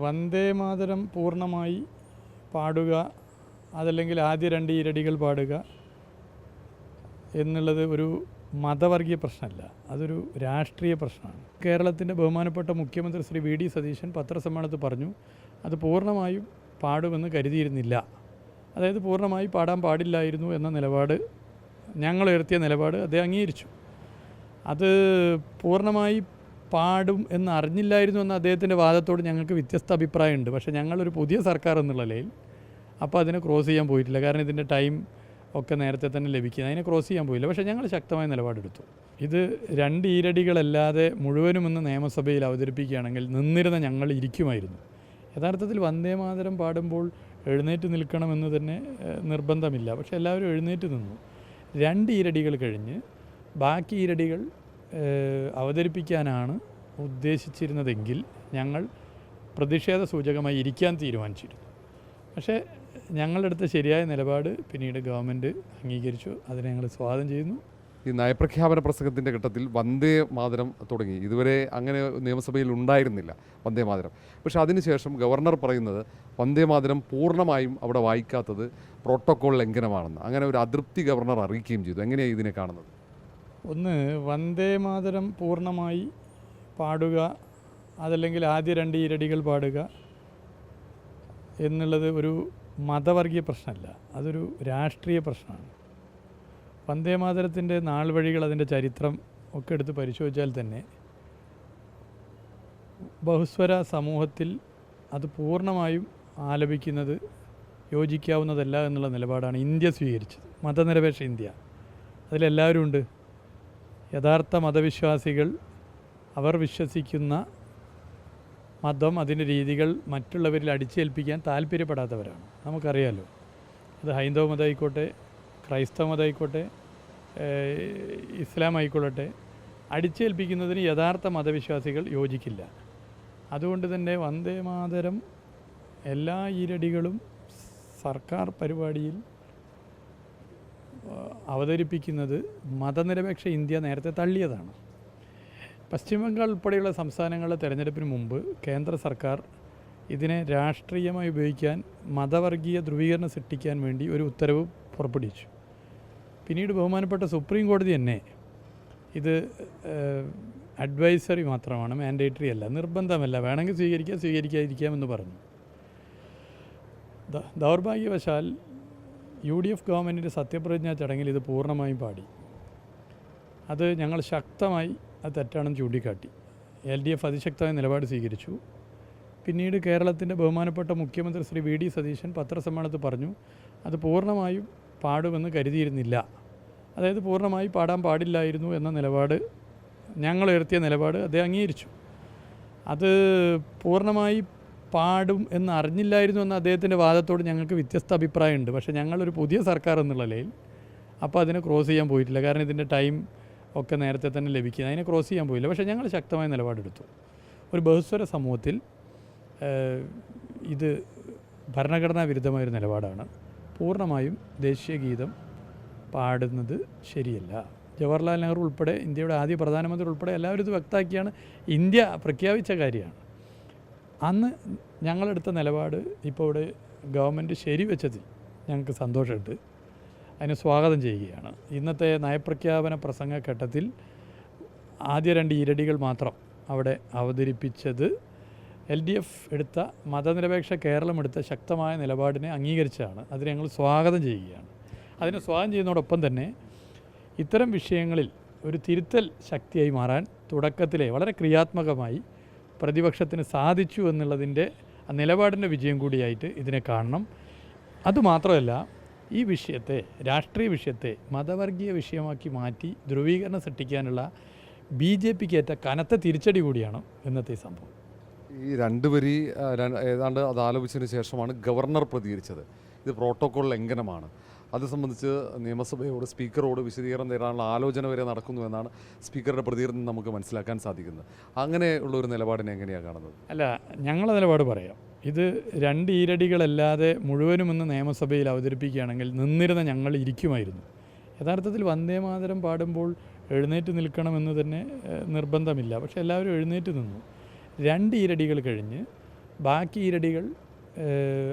വന്ദേ മാതരം പൂർണ്ണമായി പാടുക, അതല്ലെങ്കിൽ ആദ്യ രണ്ട് ഈരടികൾ പാടുക എന്നുള്ളത് ഒരു മതവർഗീയ പ്രശ്നമല്ല, അതൊരു രാഷ്ട്രീയ പ്രശ്നമാണ്. കേരളത്തിൻ്റെ ബഹുമാനപ്പെട്ട മുഖ്യമന്ത്രി ശ്രീ വി ഡി സതീശൻ പത്രസമ്മേളനത്തിൽ പറഞ്ഞു, അത് പൂർണ്ണമായും പാടുമെന്ന് കരുതിയിരുന്നില്ല. അതായത് പൂർണ്ണമായി പാടാൻ പാടില്ലായിരുന്നു എന്ന നിലപാട്, ഞങ്ങൾ ഉയർത്തിയ നിലപാട് അദ്ദേഹം അംഗീകരിച്ചു. അത് പൂർണ്ണമായി പാടും എന്ന് അറിഞ്ഞില്ലായിരുന്നു എന്ന അദ്ദേഹത്തിൻ്റെ വാദത്തോട് ഞങ്ങൾക്ക് വ്യത്യസ്ത അഭിപ്രായമുണ്ട്. പക്ഷേ ഞങ്ങളൊരു പുതിയ സർക്കാർ എന്നുള്ള നിലയിൽ അപ്പോൾ അതിനെ ക്രോസ് ചെയ്യാൻ പോയിട്ടില്ല. കാരണം ഇതിൻ്റെ ടൈം ഒക്കെ നേരത്തെ തന്നെ ലഭിക്കുന്നത്, അതിനെ ക്രോസ് ചെയ്യാൻ പോയില്ല. പക്ഷേ ഞങ്ങൾ ശക്തമായ നിലപാടെടുത്തു. ഇത് രണ്ട് ഈരടികളല്ലാതെ മുഴുവനുമെന്ന് നിയമസഭയിൽ അവതരിപ്പിക്കുകയാണെങ്കിൽ നിന്നിരുന്ന ഞങ്ങൾ ഇരിക്കുമായിരുന്നു. യഥാർത്ഥത്തിൽ വന്ദേ മാതരം പാടുമ്പോൾ എഴുന്നേറ്റ് നിൽക്കണമെന്ന് തന്നെ നിർബന്ധമില്ല. പക്ഷേ എല്ലാവരും എഴുന്നേറ്റ് നിന്നു. രണ്ട് ഈരടികൾ കഴിഞ്ഞ് ബാക്കി ഈരടികൾ അവതരിപ്പിക്കാനാണ് ഉദ്ദേശിച്ചിരുന്നതെങ്കിൽ ഞങ്ങൾ പ്രതിഷേധ സൂചകമായി ഇരിക്കാൻ തീരുമാനിച്ചിരുന്നു. പക്ഷേ ഞങ്ങളെടുത്ത ശരിയായ നിലപാട് പിന്നീട് ഗവൺമെൻറ് അംഗീകരിച്ചു. അതിനെ ഞങ്ങൾ സ്വാഗതം ചെയ്യുന്നു. ഈ നയപ്രഖ്യാപന പ്രസംഗത്തിൻ്റെ ഘട്ടത്തിൽ വന്ദേ മാതരം തുടങ്ങി. ഇതുവരെ അങ്ങനെ നിയമസഭയിൽ ഉണ്ടായിരുന്നില്ല വന്ദേ മാതരം. പക്ഷേ അതിനുശേഷം ഗവർണർ പറയുന്നത് വന്ദേ മാതരം പൂർണ്ണമായും അവിടെ വായിക്കാത്തത് പ്രോട്ടോക്കോൾ ലംഘനമാണെന്ന്, അങ്ങനെ ഒരു അതൃപ്തി ഗവർണർ അറിയിക്കുകയും ചെയ്തു. എങ്ങനെയാണ് ഇതിനെ കാണുന്നത്? ഒന്ന്, വന്ദേ മാതരം പൂർണ്ണമായി പാടുക, അതല്ലെങ്കിൽ ആദ്യ രണ്ട് ഈരടികൾ പാടുക എന്നുള്ളത് ഒരു മതവർഗീയ പ്രശ്നമല്ല, അതൊരു രാഷ്ട്രീയ പ്രശ്നമാണ്. വന്ദേ മാതരത്തിൻ്റെ നാൾ വഴികൾ, അതിൻ്റെ ചരിത്രം ഒക്കെ എടുത്ത് പരിശോധിച്ചാൽ തന്നെ ബഹുസ്വര സമൂഹത്തിൽ അത് പൂർണ്ണമായും ആലപിക്കുന്നത് യോജിക്കാവുന്നതല്ല എന്നുള്ള നിലപാടാണ് ഇന്ത്യ സ്വീകരിച്ചത്. മതനിരപേക്ഷ ഇന്ത്യ, അതിലെല്ലാവരും ഉണ്ട്. യഥാർത്ഥ മതവിശ്വാസികൾ അവർ വിശ്വസിക്കുന്ന മതം, അതിൻ്റെ രീതികൾ മറ്റുള്ളവരിൽ അടിച്ചേൽപ്പിക്കാൻ താല്പര്യപ്പെടാത്തവരാണ്. നമുക്കറിയാലോ, അത് ഹൈന്ദവ മതമായിക്കോട്ടെ, ക്രൈസ്തവ മതമായിക്കോട്ടെ, ഇസ്ലാം ആയിക്കൊള്ളട്ടെ, അടിച്ചേൽപ്പിക്കുന്നതിന് യഥാർത്ഥ മതവിശ്വാസികൾ യോജിക്കില്ല. അതുകൊണ്ട് തന്നെ വന്ദേ മാതരം എല്ലാ ഈരടികളും സർക്കാർ പരിപാടിയിൽ അവതരിപ്പിക്കുന്നത് മതനിരപേക്ഷ ഇന്ത്യ നേരത്തെ തള്ളിയതാണ്. പശ്ചിമ ബംഗാൾ ഉൾപ്പെടെയുള്ള സംസ്ഥാനങ്ങളുടെ തെരഞ്ഞെടുപ്പിന് മുമ്പ് കേന്ദ്ര സർക്കാർ ഇതിനെ രാഷ്ട്രീയമായി ഉപയോഗിക്കാൻ, മതവർഗീയ ധ്രുവീകരണം സൃഷ്ടിക്കാൻ വേണ്ടി ഒരു ഉത്തരവ് പുറപ്പെടുവിച്ചു. പിന്നീട് ബഹുമാനപ്പെട്ട സുപ്രീം കോടതി തന്നെ ഇത് അഡ്വൈസറി മാത്രമാണ്, മാൻഡേറ്ററി അല്ല, നിർബന്ധമല്ല, വേണമെങ്കിൽ സ്വീകരിക്കാതിരിക്കാമെന്ന് പറഞ്ഞു. ദൗർഭാഗ്യവശാൽ UDF ഗവൺമെൻറ്റിൻ്റെ സത്യപ്രതിജ്ഞാ ചടങ്ങിൽ ഇത് പൂർണ്ണമായും പാടി. അത് ഞങ്ങൾ ശക്തമായി അത് തെറ്റാണെന്ന് ചൂണ്ടിക്കാട്ടി. LDF അതിശക്തമായ നിലപാട് സ്വീകരിച്ചു. പിന്നീട് കേരളത്തിൻ്റെ ബഹുമാനപ്പെട്ട മുഖ്യമന്ത്രി ശ്രീ വി ഡി സതീശൻ പത്രസമ്മേളനത്തിൽ പറഞ്ഞു, അത് പൂർണ്ണമായും പാടുമെന്ന് കരുതിയിരുന്നില്ല. അതായത് പൂർണ്ണമായി പാടാൻ പാടില്ലായിരുന്നു എന്ന നിലപാട്, ഞങ്ങൾ ഉയർത്തിയ നിലപാട് അദ്ദേഹം അംഗീകരിച്ചു. അത് പൂർണ്ണമായി പാടും എന്ന് അറിഞ്ഞില്ലായിരുന്നു എന്ന അദ്ദേഹത്തിൻ്റെ വാദത്തോട് ഞങ്ങൾക്ക് വ്യത്യസ്ത അഭിപ്രായമുണ്ട്. പക്ഷേ ഞങ്ങളൊരു പുതിയ സർക്കാർ എന്നുള്ള നിലയിൽ അപ്പോൾ അതിനെ ക്രോസ് ചെയ്യാൻ പോയിട്ടില്ല. കാരണം ഇതിൻ്റെ ടൈം ഒക്കെ നേരത്തെ തന്നെ ലഭിക്കുന്നത്, അതിനെ ക്രോസ് ചെയ്യാൻ പോയില്ല. പക്ഷേ ഞങ്ങൾ ശക്തമായ നിലപാടെടുത്തു. ഒരു ബഹുസ്വര സമൂഹത്തിൽ ഇത് ഭരണഘടനാ വിരുദ്ധമായൊരു നിലപാടാണ്. പൂർണ്ണമായും ദേശീയ ഗീതം പാടുന്നത് ശരിയല്ല. ജവഹർലാൽ നെഹ്റു ഉൾപ്പെടെ, ഇന്ത്യയുടെ ആദ്യ പ്രധാനമന്ത്രി ഉൾപ്പെടെ എല്ലാവരും ഇത് വ്യക്തമാക്കിയാണ് ഇന്ത്യ പ്രഖ്യാപിച്ച കാര്യമാണ്. അന്ന് ഞങ്ങളെടുത്ത നിലപാട് ഇപ്പോൾ ഇവിടെ ഗവൺമെൻറ് ശരിവെച്ചതിൽ ഞങ്ങൾക്ക് സന്തോഷമുണ്ട്. അതിനെ സ്വാഗതം ചെയ്യുകയാണ്. ഇന്നത്തെ നയപ്രഖ്യാപന പ്രസംഗ ഘട്ടത്തിൽ ആദ്യ രണ്ട് ഈരടികൾ മാത്രം അവിടെ അവതരിപ്പിച്ചത് LDF എടുത്ത, മതനിരപേക്ഷ കേരളം എടുത്ത ശക്തമായ നിലപാടിനെ അംഗീകരിച്ചാണ്. അതിനെ ഞങ്ങൾ സ്വാഗതം ചെയ്യുകയാണ്. അതിനെ സ്വാഗതം ചെയ്യുന്നതോടൊപ്പം തന്നെ ഇത്തരം വിഷയങ്ങളിൽ ഒരു തിരുത്തൽ ശക്തിയായി മാറാൻ തുടക്കത്തിലെ വളരെ ക്രിയാത്മകമായി പ്രതിപക്ഷത്തിന് സാധിച്ചു എന്നുള്ളതിൻ്റെ നിലപാടിൻ്റെ വിജയം കൂടിയായിട്ട് ഇതിനെ കാണണം. അതുമാത്രമല്ല, ഈ വിഷയത്തെ, രാഷ്ട്രീയ വിഷയത്തെ മതവർഗീയ വിഷയമാക്കി മാറ്റി ധ്രുവീകരണം സൃഷ്ടിക്കാനുള്ള BJPക്ക് ഏറ്റ കനത്ത തിരിച്ചടി കൂടിയാണ് ഇന്നത്തെ സംഭവം. ഈ രണ്ട് വരി ഏതാണ്ട് അത് ആലോചിച്ചതിന് ശേഷമാണ് ഗവർണർ പ്രതികരിച്ചത്. ഇത് പ്രോട്ടോക്കോൾ ലംഘനമാണ്. അത് സംബന്ധിച്ച് നിയമസഭയോട്, സ്പീക്കറോട് വിശദീകരണം തരാനുള്ള ആലോചന വരെ നടക്കുന്നുവെന്നാണ് സ്പീക്കറുടെ പ്രതികരണം നമുക്ക് മനസ്സിലാക്കാൻ സാധിക്കുന്നത്. അങ്ങനെയുള്ളൊരു നിലപാടിനെ എങ്ങനെയാണ് കാണുന്നത്? അല്ല, ഞങ്ങളുടെ നിലപാട് പറയാം. ഇത് രണ്ട് ഈരടികളല്ലാതെ മുഴുവനുമെന്ന് നിയമസഭയിൽ അവതരിപ്പിക്കുകയാണെങ്കിൽ നിന്നിരുന്ന ഞങ്ങൾ ഇരിക്കുമായിരുന്നു. യഥാർത്ഥത്തിൽ വന്ദേ മാതരം പാടുമ്പോൾ എഴുന്നേറ്റ് നിൽക്കണമെന്ന് തന്നെ നിർബന്ധമില്ല. പക്ഷേ എല്ലാവരും എഴുന്നേറ്റ് നിന്നു. രണ്ട് ഈരടികൾ കഴിഞ്ഞ് ബാക്കി ഈരടികൾ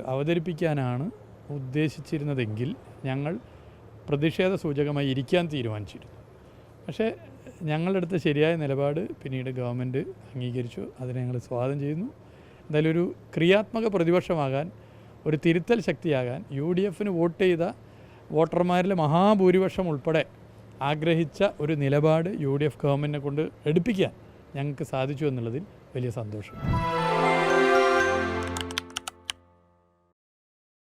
അവതരിപ്പിക്കാനാണ് ഉദ്ദേശിച്ചിരുന്നതെങ്കിൽ ഞങ്ങൾ പ്രതിഷേധ സൂചകമായി ഇരിക്കാൻ തീരുമാനിച്ചിരുന്നു. പക്ഷേ ഞങ്ങളെടുത്ത ശരിയായ നിലപാട് പിന്നീട് ഗവൺമെൻറ് അംഗീകരിച്ചു. അതിനെ ഞങ്ങൾ സ്വാഗതം ചെയ്യുന്നു. എന്തായാലും ഒരു ക്രിയാത്മക പ്രതിപക്ഷമാകാൻ, ഒരു തിരുത്തൽ ശക്തിയാകാൻ UDF വോട്ട് ചെയ്ത വോട്ടർമാരിലെ മഹാഭൂരിപക്ഷം ഉൾപ്പെടെ ആഗ്രഹിച്ച ഒരു നിലപാട് UDF ഗവൺമെൻറ്റിനെ കൊണ്ട് എടുപ്പിക്കാൻ ഞങ്ങൾക്ക് സാധിച്ചു എന്നുള്ളതിൽ വലിയ സന്തോഷം.